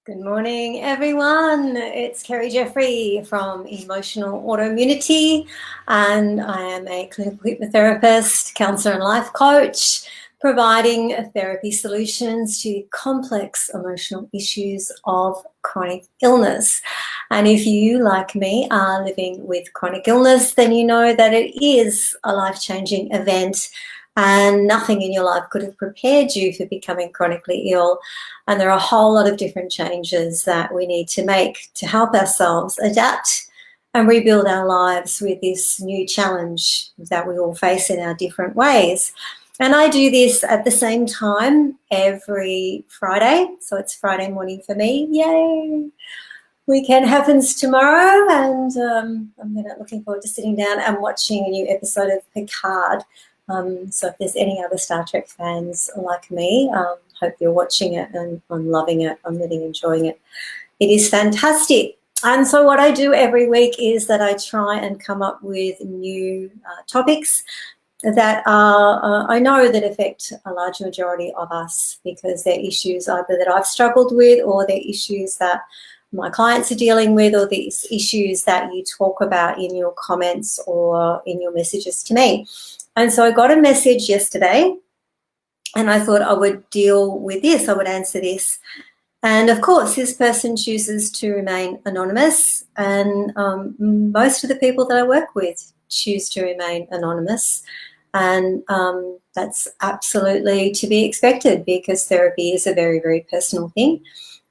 Good morning, everyone. It's Kerry Jeffrey from Emotional Autoimmunity, and I am a clinical hypnotherapist, counselor, and life coach, providing therapy solutions to complex emotional issues of chronic illness. And if you, like me, are living with chronic illness, then you know that it is a life-changing event, and nothing in your life could have prepared you for becoming chronically ill. And there are a whole lot of different changes that we need to make to help ourselves adapt and rebuild our lives with this new challenge that we all face in our different ways. And I do this at the same time every Friday. So it's Friday morning for me. Yay! Weekend happens tomorrow, and I'm looking forward to sitting down and watching a new episode of Picard. So if there's any other Star Trek fans like me, hope you're watching it, and I'm loving it. I'm really enjoying it. It is fantastic. And so what I do every week is that I try and come up with new topics that are, I know that affect a large majority of us, because they're issues either that I've struggled with, or they're issues that my clients are dealing with, or these issues that you talk about in your comments or in your messages to me. And so I got a message yesterday, and I thought I would deal with this, I would answer this. And of course, this person chooses to remain anonymous, and most of the people that I work with choose to remain anonymous. And that's absolutely to be expected, because therapy is a very, very personal thing,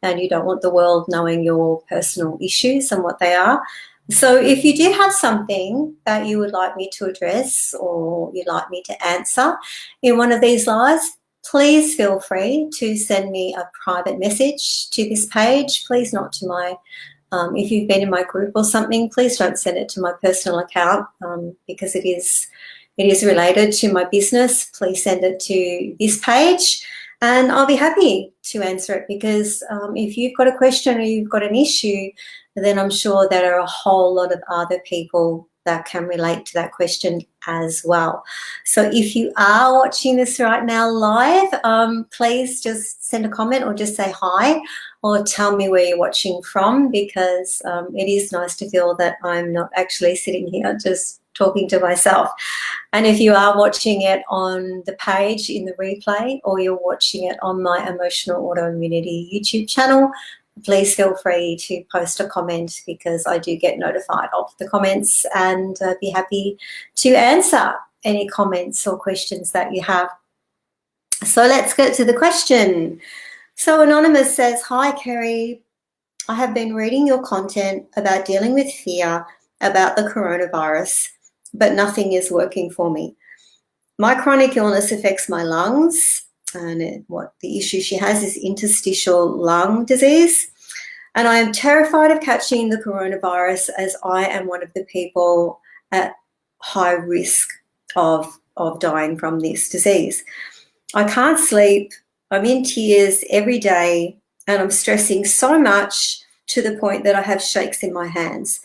and you don't want the world knowing your personal issues and what they are. So if you do have something that you would like me to address, or you'd like me to answer in one of these lives, please feel free to send me a private message to this page. Please not to my, if you've been in my group or something, please don't send it to my personal account, because it is related to my business. Please send it to this page, and I'll be happy to answer it, because if you've got a question or you've got an issue, then I'm sure there are a whole lot of other people that can relate to that question as well. So if you are watching this right now live, please just send a comment or just say hi, or tell me where you're watching from, because it is nice to feel that I'm not actually sitting here just talking to myself. And if you are watching it on the page in the replay, or you're watching it on my Emotional Autoimmunity YouTube channel, please feel free to post a comment, because I do get notified of the comments, and be happy to answer any comments or questions that you have. So let's get to the question. So Anonymous says, "Hi Kerry, I have been reading your content about dealing with fear about the coronavirus, but nothing is working for me. My chronic illness affects my lungs, and what the issue she has is interstitial lung disease. And I am terrified of catching the coronavirus, as I am one of the people at high risk of dying from this disease. I can't sleep, I'm in tears every day, and I'm stressing so much to the point that I have shakes in my hands.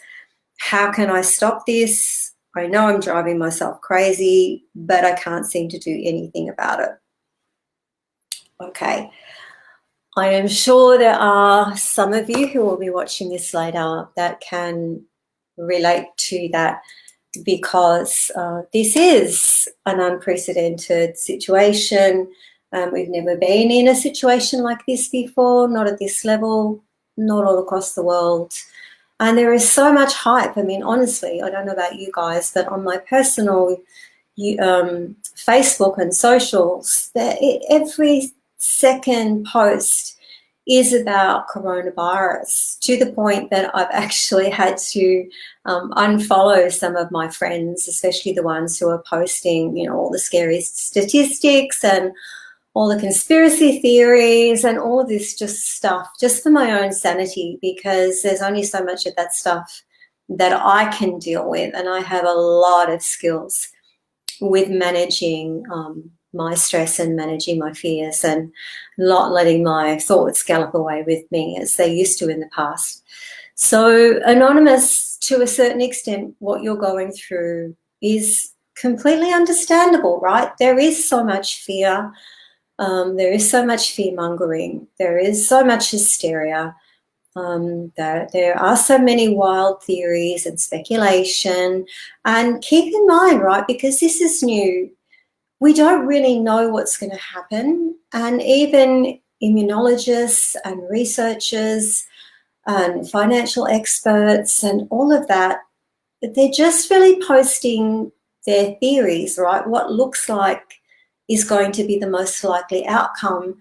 How can I stop this? I know I'm driving myself crazy, but I can't seem to do anything about it." Okay. I am sure there are some of you who will be watching this later that can relate to that, because this is an unprecedented situation. We've never been in a situation like this before, not at this level, not all across the world. And there is so much hype. I mean, honestly, I don't know about you guys, but on my personal Facebook and socials, every second post is about coronavirus, to the point that I've actually had to unfollow some of my friends, especially the ones who are posting, all the scary statistics and all the conspiracy theories and all of this just stuff, just for my own sanity, because there's only so much of that stuff that I can deal with, and I have a lot of skills with managing my stress and managing my fears, and not letting my thoughts gallop away with me as they used to in the past. So Anonymous, to a certain extent, what you're going through is completely understandable, right? There is so much fear There is so much fear-mongering. There is so much hysteria. There are so many wild theories and speculation. And keep in mind, right, because this is new, we don't really know what's going to happen. And even immunologists and researchers and financial experts and all of that, they're just really posting their theories, right? What looks like is going to be the most likely outcome,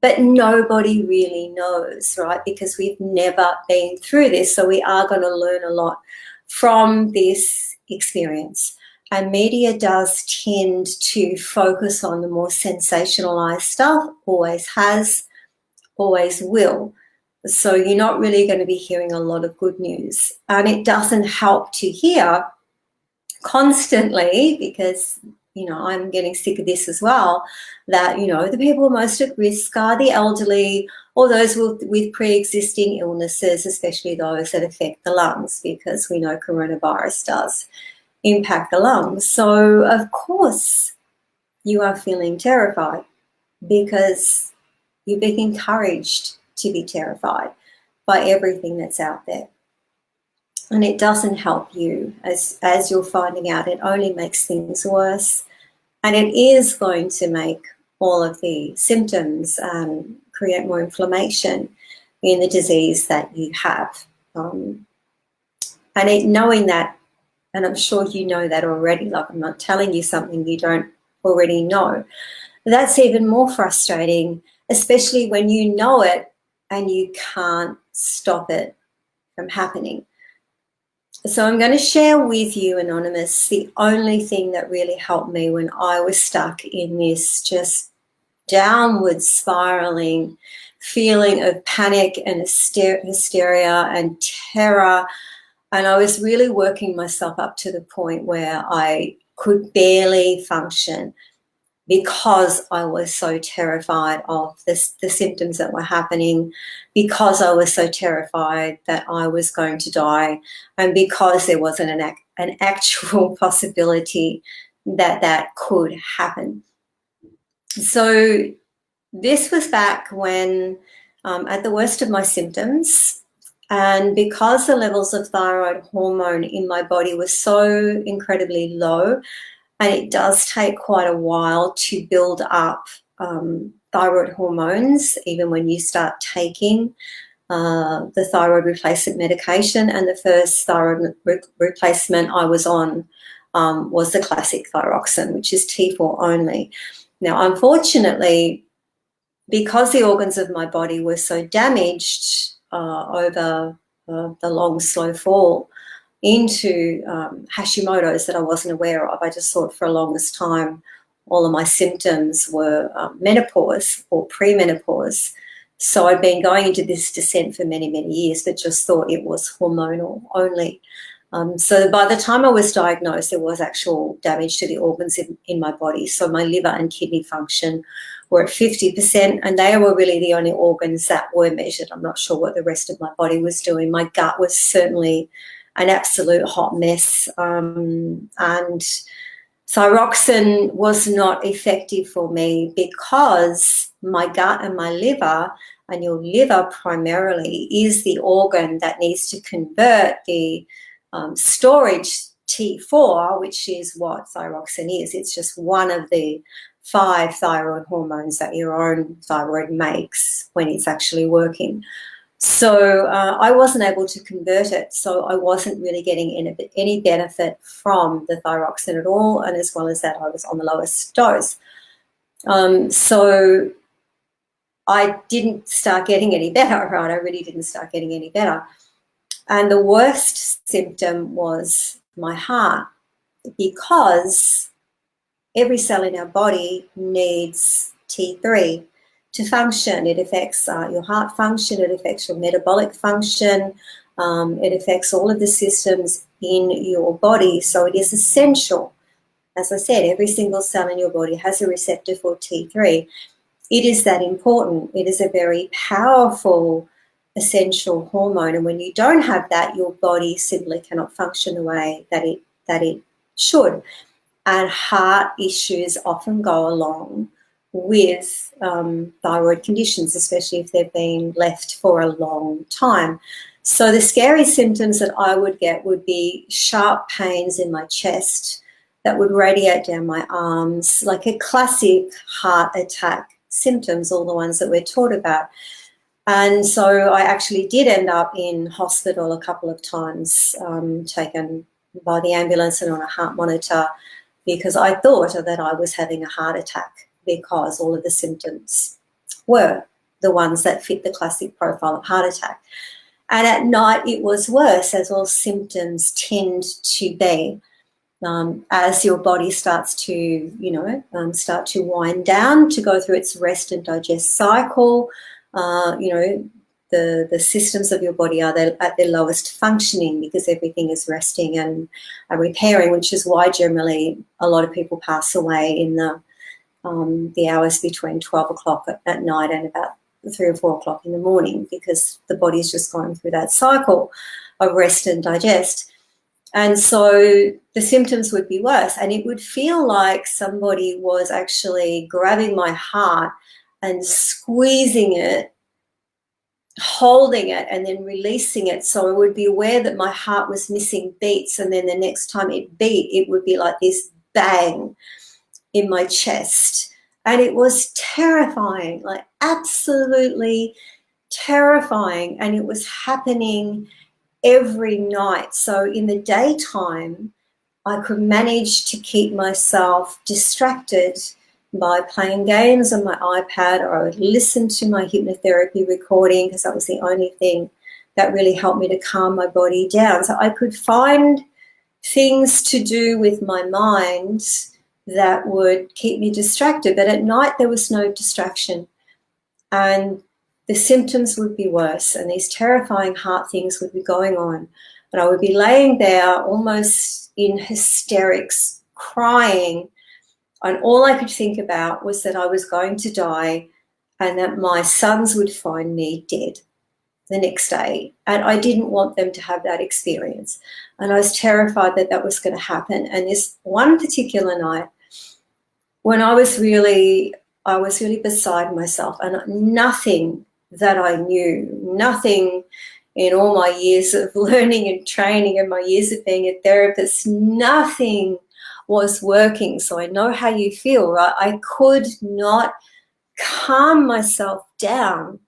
but nobody really knows, right? Because we've never been through this. So we are going to learn a lot from this experience. And media does tend to focus on the more sensationalized stuff, always has, always will. So you're not really going to be hearing a lot of good news. And it doesn't help to hear constantly, because, I'm getting sick of this as well, that, the people most at risk are the elderly or those with pre-existing illnesses, especially those that affect the lungs, because we know coronavirus does impact the lungs. So, of course, you are feeling terrified because you're being encouraged to be terrified by everything that's out there. And it doesn't help you, as you're finding out. It only makes things worse. And it is going to make all of the symptoms create more inflammation in the disease that you have. Knowing that, and I'm sure you know that already, like I'm not telling you something you don't already know, that's even more frustrating, especially when you know it and you can't stop it from happening. So I'm going to share with you, Anonymous, the only thing that really helped me when I was stuck in this just downward spiraling feeling of panic and hysteria and terror. And I was really working myself up to the point where I could barely function because I was so terrified of the symptoms that were happening, because I was so terrified that I was going to die, and because there wasn't an actual possibility that that could happen. So this was back when, at the worst of my symptoms, and because the levels of thyroid hormone in my body were so incredibly low, and it does take quite a while to build up thyroid hormones, even when you start taking the thyroid replacement medication. And the first thyroid replacement I was on was the classic Thyroxine, which is T4 only. Now, unfortunately, because the organs of my body were so damaged over the long, slow fall into Hashimoto's that I wasn't aware of, I just thought for the longest time all of my symptoms were menopause or premenopause. So I'd been going into this descent for many, many years, but just thought it was hormonal only. So by the time I was diagnosed, there was actual damage to the organs in my body. So my liver and kidney function were at 50%, and they were really the only organs that were measured. I'm not sure what the rest of my body was doing. My gut was certainly an absolute hot mess, and Thyroxine was not effective for me because my gut and my liver, and your liver primarily, is the organ that needs to convert the storage T4, which is what Thyroxine is. It's just one of the 5 thyroid hormones that your own thyroid makes when it's actually working. So I wasn't able to convert it, so I wasn't really getting any benefit from the Thyroxine at all, and as well as that, I was on the lowest dose. So I didn't start getting any better, right? I really didn't start getting any better. And the worst symptom was my heart, because every cell in our body needs T3 to function. It affects your heart function, it affects your metabolic function, it affects all of the systems in your body. So it is essential. As I said, every single cell in your body has a receptor for T3. It is that important. It is a very powerful essential hormone, and when you don't have that, your body simply cannot function the way that it should. And heart issues often go along with thyroid conditions, especially if they've been left for a long time. So the scary symptoms that I would get would be sharp pains in my chest that would radiate down my arms, like a classic heart attack symptoms, all the ones that we're taught about. And so I actually did end up in hospital a couple of times, taken by the ambulance and on a heart monitor, because I thought that I was having a heart attack because all of the symptoms were the ones that fit the classic profile of heart attack. And at night it was worse, as all symptoms tend to be. As your body starts to, start to wind down to go through its rest and digest cycle, the systems of your body are at their lowest functioning because everything is resting and repairing, which is why generally a lot of people pass away in the hours between 12 o'clock at night and about 3 or 4 o'clock in the morning, because the body's just going through that cycle of rest and digest. And so the symptoms would be worse, and it would feel like somebody was actually grabbing my heart and squeezing it, holding it, and then releasing it. So I would be aware that my heart was missing beats, and then the next time it beat, it would be like this bang in my chest. And it was terrifying, like absolutely terrifying. And it was happening every night. So in the daytime, I could manage to keep myself distracted by playing games on my iPad, or I would listen to my hypnotherapy recording, because that was the only thing that really helped me to calm my body down. So I could find things to do with my mind that would keep me distracted. But at night there was no distraction, and the symptoms would be worse, and these terrifying heart things would be going on. And I would be laying there almost in hysterics, crying, and all I could think about was that I was going to die and that my sons would find me dead the next day. And I didn't want them to have that experience. And I was terrified that that was going to happen. And this one particular night, when I was really beside myself, and nothing that I knew, nothing in all my years of learning and training and my years of being a therapist, nothing was working. So I know how you feel, right? I could not calm myself down.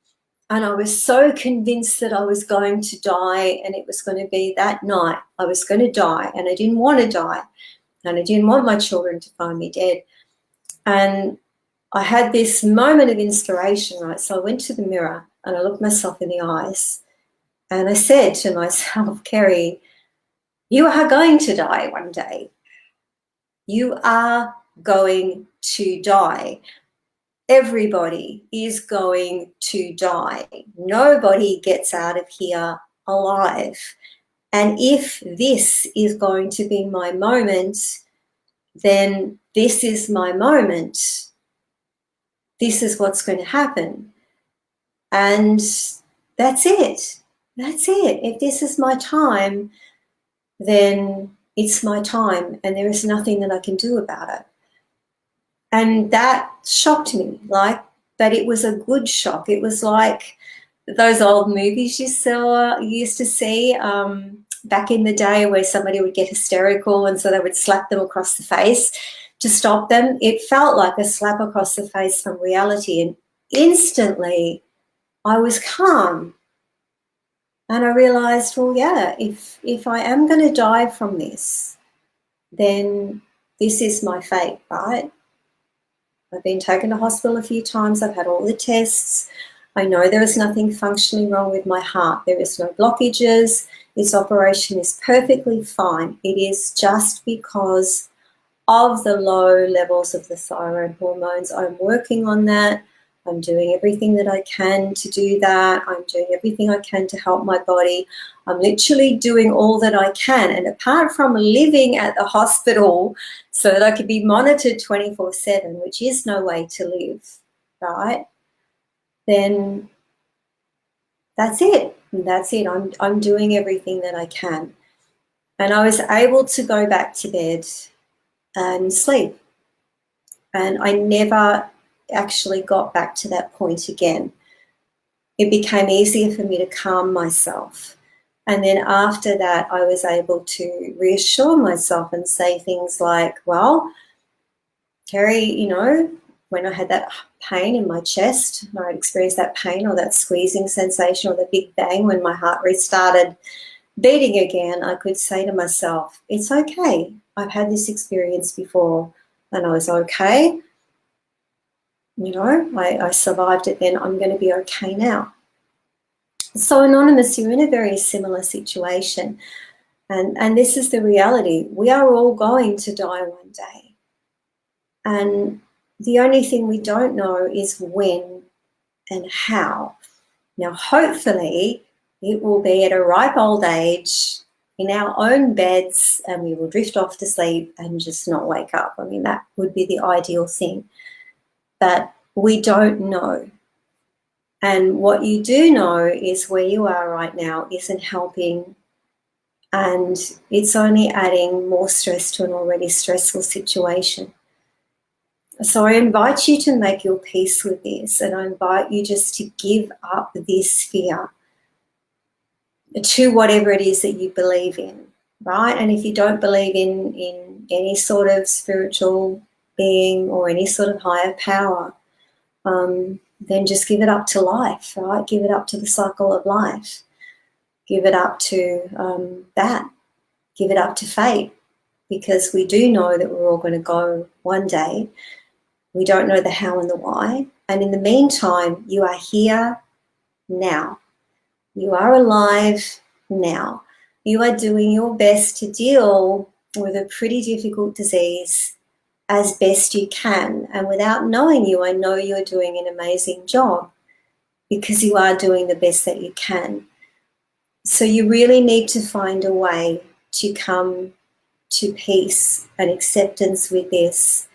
And I was so convinced that I was going to die, and it was going to be that night I was going to die, and I didn't want to die, and I didn't want my children to find me dead. And I had this moment of inspiration, right? So I went to the mirror and I looked myself in the eyes and I said to myself, Kerry, you are going to die one day. You are going to die. Everybody is going to die. Nobody gets out of here alive. And if this is going to be my moment, then this is my moment. This is what's going to happen. And that's it. That's it. If this is my time, then it's my time, and there is nothing that I can do about it. And that shocked me, like, but it was a good shock. It was like those old movies you used to see back in the day, where somebody would get hysterical and so they would slap them across the face to stop them. It felt like a slap across the face from reality, and instantly I was calm. And I realized, well, yeah, if I am going to die from this, then this is my fate, right? I've been taken to hospital a few times. I've had all the tests. I know there is nothing functionally wrong with my heart. There is no blockages. This operation is perfectly fine. It is just because of the low levels of the thyroid hormones. I'm working on that. I'm doing everything that I can to do that. I'm doing everything I can to help my body. I'm literally doing all that I can. And apart from living at the hospital so that I could be monitored 24/7, which is no way to live, right? Then that's it. That's it. I'm doing everything that I can. And I was able to go back to bed and sleep. And I never actually got back to that point again. It became easier for me to calm myself. And then after that, I was able to reassure myself and say things like, well, Kerry, you know, when I had that pain in my chest, I'd experienced that pain or that squeezing sensation or the big bang when my heart restarted beating again, I could say to myself, it's okay. I've had this experience before and I was okay. You know, I survived it then. I'm going to be okay now. So, Anonymous, you're in a very similar situation. And this is the reality. We are all going to die one day. And the only thing we don't know is when and how. Now, hopefully, it will be at a ripe old age in our own beds and we will drift off to sleep and just not wake up. I mean, that would be the ideal thing. But we don't know. And what you do know is where you are right now isn't helping, and it's only adding more stress to an already stressful situation. So I invite you to make your peace with this, and I invite you just to give up this fear to whatever it is that you believe in, right? And if you don't believe in any sort of spiritual being or any sort of higher power, then just give it up to life, right? Give it up to the cycle of life. Give it up to that. Give it up to fate, because we do know that we're all going to go one day. We don't know the how and the why. And in the meantime, you are here now. You are alive now. You are doing your best to deal with a pretty difficult disease as best you can. And without knowing you, I know you're doing an amazing job, because you are doing the best that you can. So you really need to find a way to come to peace and acceptance with this,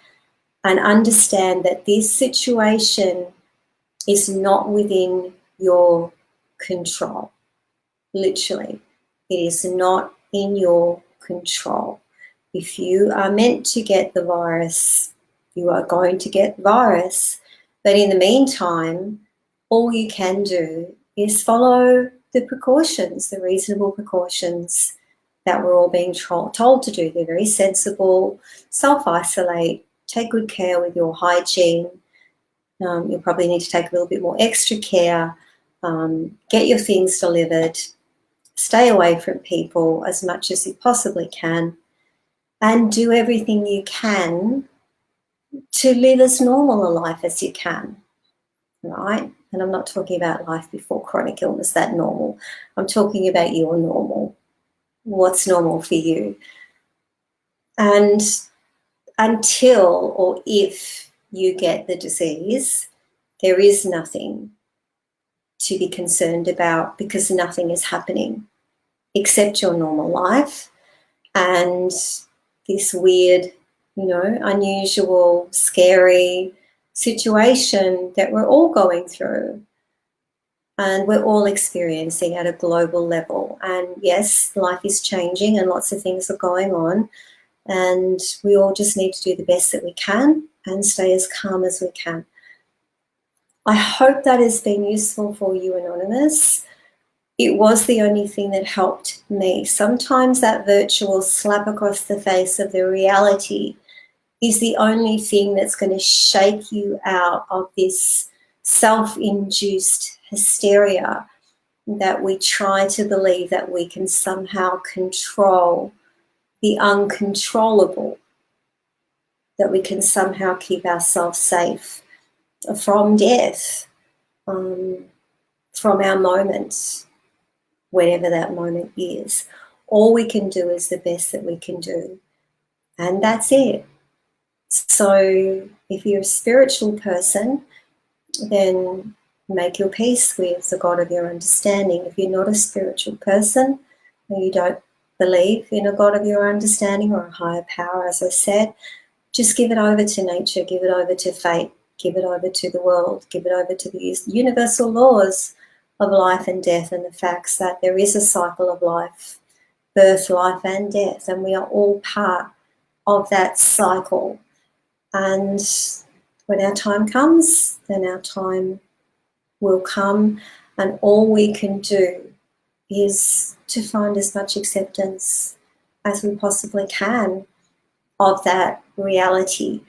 and understand that this situation is not within your control. Literally, it is not in your control. If you are meant to get the virus, you are going to get the virus. But in the meantime, all you can do is follow the precautions, the reasonable precautions that we're all being told to do. They're very sensible. Self-isolate, take good care with your hygiene. You'll probably need to take a little bit more extra care. Get your things delivered. Stay away from people as much as you possibly can, and do everything you can to live as normal a life as you can, right? And I'm not talking about life before chronic illness, that normal. I'm talking about your normal. What's normal for you? And until or if you get the disease, there is nothing to be concerned about, because nothing is happening except your normal life and this weird, unusual, scary situation that we're all going through and we're all experiencing at a global level. And yes, life is changing and lots of things are going on, and we all just need to do the best that we can and stay as calm as we can. I hope that has been useful for you, Anonymous. It was the only thing that helped me. Sometimes that virtual slap across the face of the reality is the only thing that's going to shake you out of this self-induced hysteria that we try to believe that we can somehow control the uncontrollable, that we can somehow keep ourselves safe from death, from our moments, whatever that moment is. All we can do is the best that we can do, and that's it. So if you're a spiritual person, then make your peace with the God of your understanding. If you're not a spiritual person, or you don't believe in a God of your understanding or a higher power, as I said, just give it over to nature, give it over to fate, give it over to the world, give it over to the universal laws of life and death, and the facts that there is a cycle of life, birth, life and death, and we are all part of that cycle. And When our time comes, then our time will come, and all we can do is to find as much acceptance as we possibly can of that reality.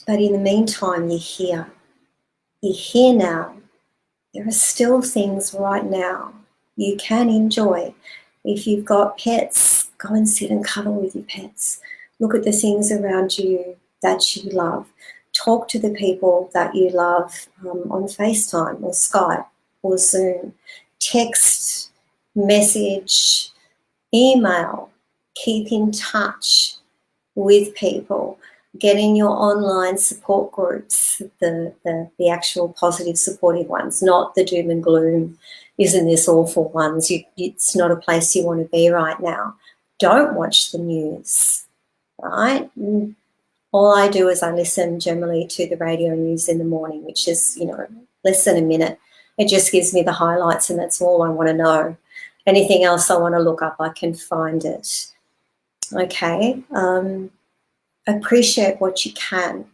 But in the meantime, you're here. You're here now. There are still things right now you can enjoy. If you've got pets, go and sit and cuddle with your pets. Look at the things around you that you love. Talk to the people that you love on FaceTime or Skype or Zoom. Text, message, email. Keep in touch with people. Get in your online support groups, the actual positive supportive ones, not the doom and gloom, isn't this awful ones. It's not a place you want to be right now. Don't watch the news, right? All I do is I listen generally to the radio news in the morning, which is, less than a minute. It just gives me the highlights, and that's all I want to know. Anything else I want to look up, I can find it. Okay. Appreciate what you can.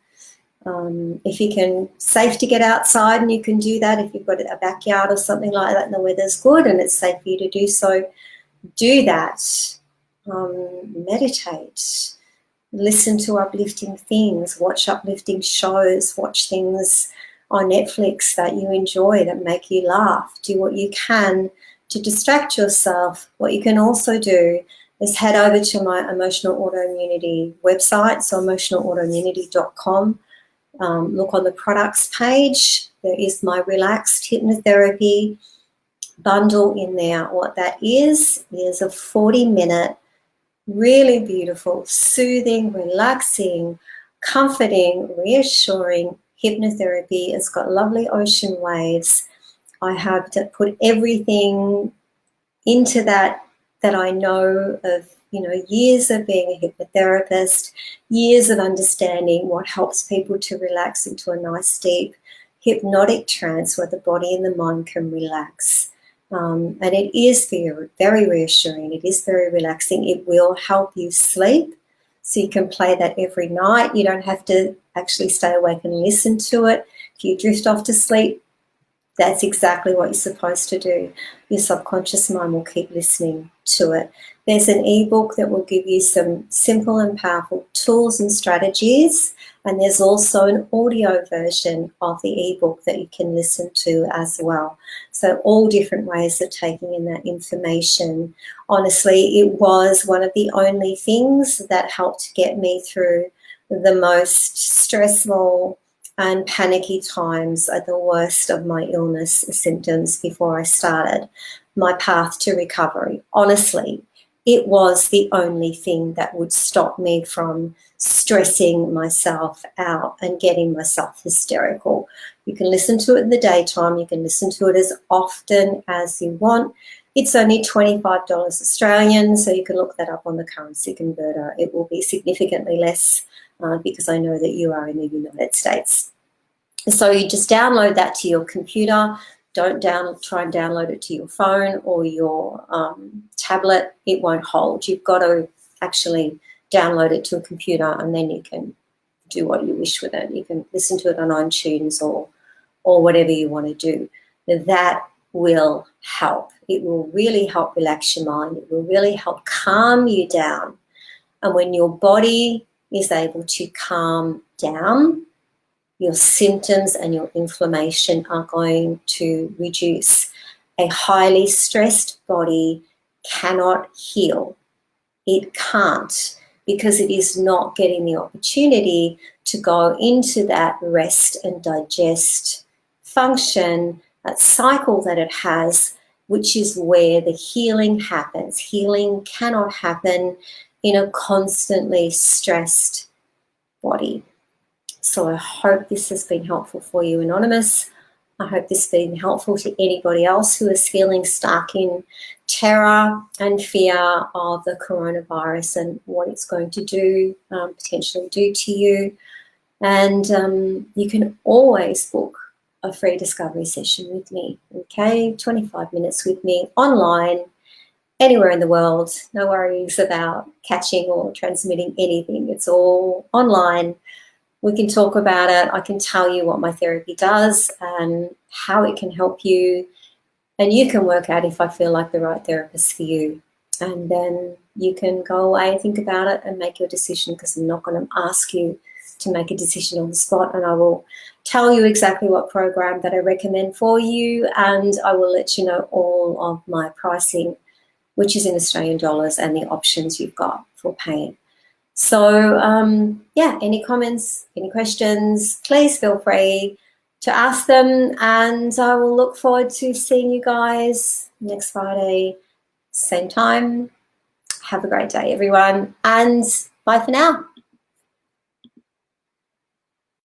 If you can, safe to get outside and you can do that. If you've got a backyard or something like that and the weather's good and it's safe for you to do so, do that. Meditate. Listen to uplifting things. Watch uplifting shows. Watch things on Netflix that you enjoy, that make you laugh. Do what you can to distract yourself. What you can also do is head over to my emotional autoimmunity website, so emotionalautoimmunity.com. Look on the products page. There is my relaxed hypnotherapy bundle in there. What that is a 40-minute, really beautiful, soothing, relaxing, comforting, reassuring hypnotherapy. It's got lovely ocean waves. I have to put everything into that I know of, years of being a hypnotherapist, years of understanding what helps people to relax into a nice, deep, hypnotic trance where the body and the mind can relax. And it is very reassuring. It is very relaxing. It will help you sleep. So you can play that every night. You don't have to actually stay awake and listen to it. If you drift off to sleep, that's exactly what you're supposed to do. Your subconscious mind will keep listening to it. There's an ebook that will give you some simple and powerful tools and strategies. And there's also an audio version of the ebook that you can listen to as well. So all different ways of taking in that information. Honestly, it was one of the only things that helped get me through the most stressful and panicky times at the worst of my illness symptoms before I started my path to recovery. Honestly, it was the only thing that would stop me from stressing myself out and getting myself hysterical. You can listen to it in the daytime. You can listen to it as often as you want. It's only $25 Australian, so you can look that up on the currency converter. It will be significantly less because I know that you are in the United States. So you just download that to your computer. Don't try and download it to your phone or your tablet. It won't hold. You've got to actually download it to a computer, and then you can do what you wish with it. You can listen to it on iTunes or whatever you want to do. That will help. It will really help relax your mind. It will really help calm you down. And when your body is able to calm down, your symptoms and your inflammation are going to reduce. A highly stressed body cannot heal. It can't, because it is not getting the opportunity to go into that rest and digest function, that cycle that it has, which is where the healing happens. Healing cannot happen in a constantly stressed body. So I hope this has been helpful for you, Anonymous. I hope this has been helpful to anybody else who is feeling stuck in terror and fear of the coronavirus and what it's going to do, potentially do to you. And you can always book a free discovery session with me, okay? 25 minutes with me online, anywhere in the world. No worries about catching or transmitting anything. It's all online. We can talk about it. I can tell you what my therapy does and how it can help you. And you can work out if I feel like the right therapist for you. And then you can go away and think about it and make your decision, because I'm not going to ask you to make a decision on the spot. And I will tell you exactly what program that I recommend for you. And I will let you know all of my pricing, which is in Australian dollars, and the options you've got for paying. So, yeah, any comments, any questions, please feel free to ask them, and I will look forward to seeing you guys next Friday, same time. Have a great day, everyone, and bye for now.